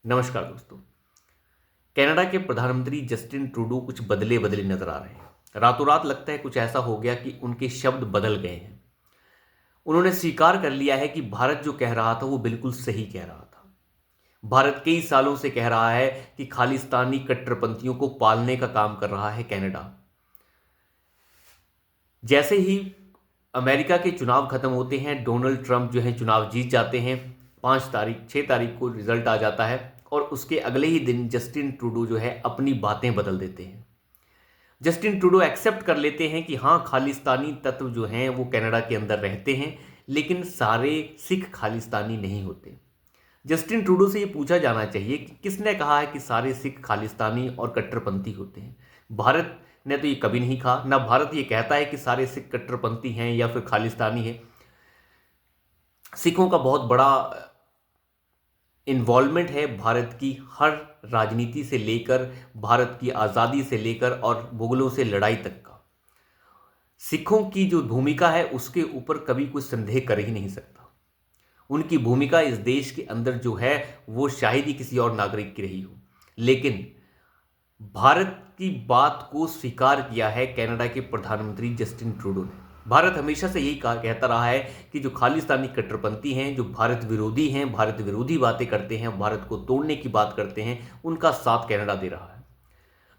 नमस्कार दोस्तों। कनाडा के प्रधानमंत्री जस्टिन ट्रूडो कुछ बदले बदले नजर आ रहे हैं। रातों रात लगता है कुछ ऐसा हो गया कि उनके शब्द बदल गए हैं। उन्होंने स्वीकार कर लिया है कि भारत जो कह रहा था वो बिल्कुल सही कह रहा था। भारत कई सालों से कह रहा है कि खालिस्तानी कट्टरपंथियों को पालने का काम कर रहा है कनाडा। जैसे ही अमेरिका के चुनाव खत्म होते हैं, डोनाल्ड ट्रंप जो है चुनाव जीत जाते हैं। 5 तारीख 6 तारीख को रिजल्ट आ जाता है और उसके अगले ही दिन जस्टिन ट्रूडो जो है अपनी बातें बदल देते हैं। जस्टिन ट्रूडो एक्सेप्ट कर लेते हैं कि हाँ, खालिस्तानी तत्व जो हैं वो कनाडा के अंदर रहते हैं, लेकिन सारे सिख खालिस्तानी नहीं होते। जस्टिन ट्रूडो से ये पूछा जाना चाहिए कि किसने कहा है कि सारे सिख खालिस्तानी और कट्टरपंथी होते हैं। भारत ने तो ये कभी नहीं कहा, ना भारत ये कहता है कि सारे सिख कट्टरपंथी हैं या फिर खालिस्तानी है। सिखों का बहुत बड़ा इन्वॉल्वमेंट है भारत की हर राजनीति से लेकर, भारत की आज़ादी से लेकर और मुगलों से लड़ाई तक का। सिखों की जो भूमिका है उसके ऊपर कभी कोई संदेह कर ही नहीं सकता। उनकी भूमिका इस देश के अंदर जो है वो शायद ही किसी और नागरिक की रही हो, लेकिन भारत की बात को स्वीकार किया है कनाडा के प्रधानमंत्री जस्टिन ट्रूडो ने। भारत हमेशा से यही कहता रहा है कि जो खालिस्तानी कट्टरपंथी हैं, जो भारत विरोधी हैं, भारत विरोधी बातें करते हैं, भारत को तोड़ने की बात करते हैं, उनका साथ कनाडा दे रहा है।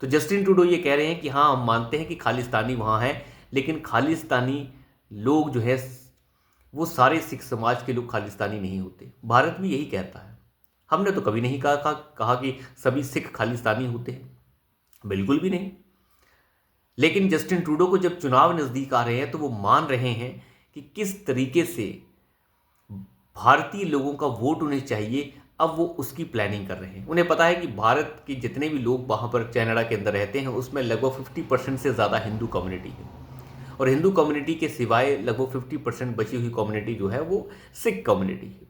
तो जस्टिन ट्रूडो ये कह रहे हैं कि हाँ, हम मानते हैं कि खालिस्तानी वहाँ हैं, लेकिन खालिस्तानी लोग जो है वो सारे सिख समाज के लोग खालिस्तानी नहीं होते। भारत भी यही कहता है। हमने तो कभी नहीं कहा कि सभी सिख खालिस्तानी होते हैं, बिल्कुल भी नहीं। लेकिन जस्टिन ट्रूडो को जब चुनाव नज़दीक आ रहे हैं तो वो मान रहे हैं कि किस तरीके से भारतीय लोगों का वोट उन्हें चाहिए। अब वो उसकी प्लानिंग कर रहे हैं। उन्हें पता है कि भारत के जितने भी लोग वहाँ पर कनाडा के अंदर रहते हैं उसमें लगभग 50% से ज़्यादा हिंदू कम्युनिटी है, और हिंदू कम्युनिटी के सिवाय लगभग 50% बची हुई कम्युनिटी जो है वो सिख कम्युनिटी है।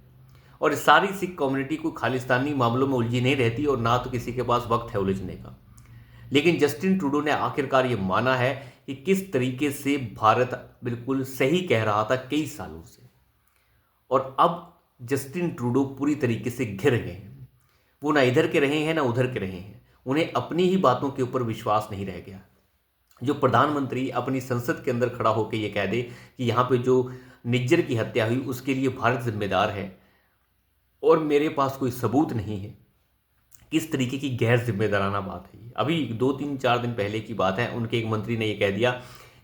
और सारी सिख कम्युनिटी को खालिस्तानी मामलों में उलझी नहीं रहती और ना तो किसी के पास वक्त है उलझने का। लेकिन जस्टिन ट्रूडो ने आखिरकार ये माना है कि किस तरीके से भारत बिल्कुल सही कह रहा था कई सालों से, और अब जस्टिन ट्रूडो पूरी तरीके से घिर गए हैं। वो ना इधर के रहे हैं ना उधर के रहे हैं। उन्हें अपनी ही बातों के ऊपर विश्वास नहीं रह गया। जो प्रधानमंत्री अपनी संसद के अंदर खड़ा होकर ये कह दे कि यहाँ पे जो निज्जर की हत्या हुई उसके लिए भारत जिम्मेदार है और मेरे पास कोई सबूत नहीं है, किस तरीके की गैर जिम्मेदाराना बात है ये। अभी 2 3 4 दिन पहले की बात है, उनके एक मंत्री ने ये कह दिया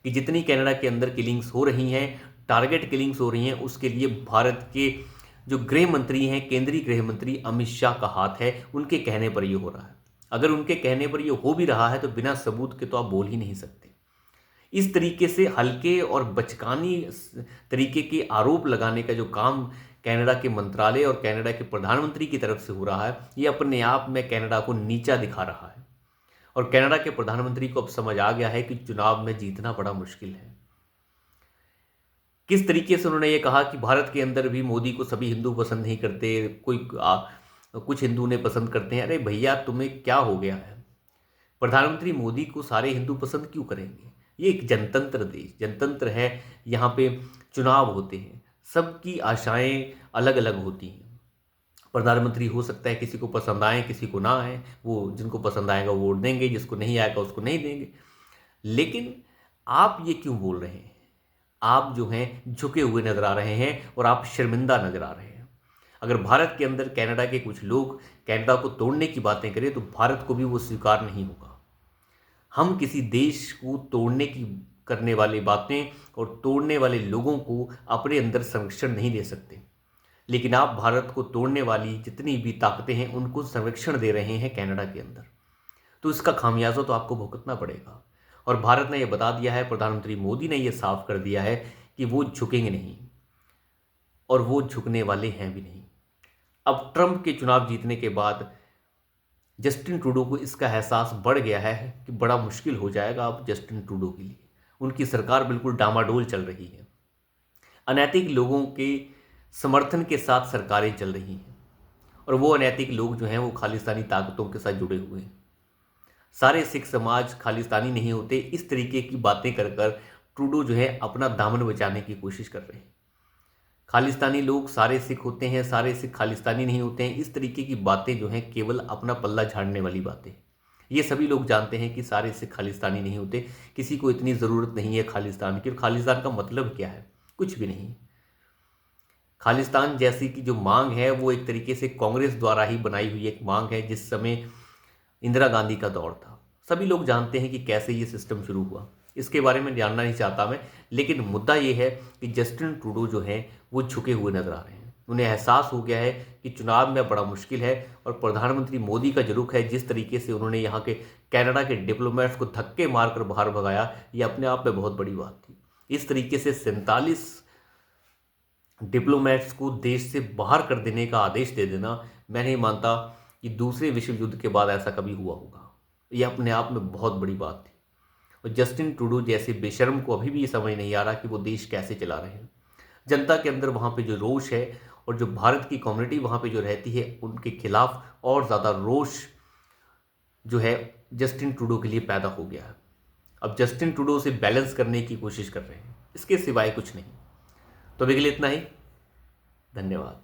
कि जितनी कनाडा के अंदर किलिंग्स हो रही हैं, टारगेट किलिंग्स हो रही हैं, उसके लिए भारत के जो गृह मंत्री हैं, केंद्रीय गृह मंत्री अमित शाह का हाथ है। उनके कहने पर ये हो रहा है। अगर उनके कहने पर ये हो भी रहा है तो बिना सबूत के तो आप बोल ही नहीं सकते। इस तरीके से हल्के और बचकानी तरीके के आरोप लगाने का जो काम कनाडा के मंत्रालय और कनाडा के प्रधानमंत्री की तरफ से हो रहा है, ये अपने आप में कनाडा को नीचा दिखा रहा है। और कनाडा के प्रधानमंत्री को अब समझ आ गया है कि चुनाव में जीतना बड़ा मुश्किल है। किस तरीके से उन्होंने ये कहा कि भारत के अंदर भी मोदी को सभी हिंदू पसंद नहीं करते, कुछ हिंदू ने पसंद करते हैं। अरे भैया, तुम्हें क्या हो गया है? प्रधानमंत्री मोदी को सारे हिंदू पसंद क्यों करेंगे? ये एक जनतंत्र देश, जनतंत्र है। यहाँ पे चुनाव होते हैं, सबकी आशाएं अलग अलग होती हैं। प्रधानमंत्री हो सकता है किसी को पसंद आए किसी को ना आए, वो जिनको पसंद आएगा वोट देंगे, जिसको नहीं आएगा उसको नहीं देंगे। लेकिन आप ये क्यों बोल रहे हैं? आप जो हैं झुके हुए नजर आ रहे हैं और आप शर्मिंदा नजर आ रहे हैं। अगर भारत के अंदर कनाडा के कुछ लोग कनाडा को तोड़ने की बातें करें तो भारत को भी वो स्वीकार नहीं होगा। हम किसी देश को तोड़ने की करने वाली बातें और तोड़ने वाले लोगों को अपने अंदर संरक्षण नहीं दे सकते। लेकिन आप भारत को तोड़ने वाली जितनी भी ताकतें हैं उनको संरक्षण दे रहे हैं कनाडा के अंदर, तो इसका खामियाजा तो आपको भुगतना पड़ेगा। और भारत ने यह बता दिया है, प्रधानमंत्री मोदी ने यह साफ कर दिया है कि वो झुकेंगे नहीं और वो झुकने वाले हैं भी नहीं। अब ट्रंप के चुनाव जीतने के बाद जस्टिन ट्रूडो को इसका एहसास बढ़ गया है कि बड़ा मुश्किल हो जाएगा अब जस्टिन ट्रूडो के लिए। उनकी सरकार बिल्कुल डामाडोल चल रही है। अनैतिक लोगों के समर्थन के साथ सरकारें चल रही हैं, और वो अनैतिक लोग जो हैं वो खालिस्तानी ताकतों के साथ जुड़े हुए हैं। सारे सिख समाज खालिस्तानी नहीं होते, इस तरीके की बातें कर कर ट्रूडो जो है अपना दामन बचाने की कोशिश कर रहे हैं। खालिस्तानी लोग सारे सिख होते हैं, सारे सिख खालिस्तानी नहीं होते हैं, इस तरीके की बातें जो हैं केवल अपना पल्ला झाड़ने वाली बातें। ये सभी लोग जानते हैं कि सारे सिख खालिस्तानी नहीं होते, किसी को इतनी ज़रूरत नहीं है खालिस्तान की। और खालिस्तान का मतलब क्या है? कुछ भी नहीं। खालिस्तान जैसी की जो मांग है वो एक तरीके से कांग्रेस द्वारा ही बनाई हुई एक मांग है, जिस समय इंदिरा गांधी का दौर था। सभी लोग जानते हैं कि कैसे ये सिस्टम शुरू हुआ, इसके बारे में जानना नहीं चाहता मैं। लेकिन मुद्दा ये है कि जस्टिन ट्रूडो जो है वो झुके हुए नजर आ रहे हैं। उन्हें एहसास हो गया है कि चुनाव में बड़ा मुश्किल है, और प्रधानमंत्री मोदी का जो रुख है, जिस तरीके से उन्होंने यहाँ के कनाडा के डिप्लोमेट्स को धक्के मारकर बाहर भगाया, ये अपने आप में बहुत बड़ी बात थी। इस तरीके से 47 डिप्लोमेट्स को देश से बाहर कर देने का आदेश दे देना, मैं नहीं मानता कि दूसरे विश्व युद्ध के बाद ऐसा कभी हुआ होगा। यह अपने आप में बहुत बड़ी बात थी। और जस्टिन ट्रूडो जैसे बेशर्म को अभी भी ये समझ नहीं आ रहा कि वो देश कैसे चला रहे हैं। जनता के अंदर वहाँ पे जो रोष है, और जो भारत की कम्युनिटी वहाँ पे जो रहती है, उनके खिलाफ और ज़्यादा रोष जो है जस्टिन ट्रूडो के लिए पैदा हो गया है। अब जस्टिन ट्रूडो से बैलेंस करने की कोशिश कर रहे हैं, इसके सिवाय कुछ नहीं। तो अभी के लिए इतना ही। धन्यवाद।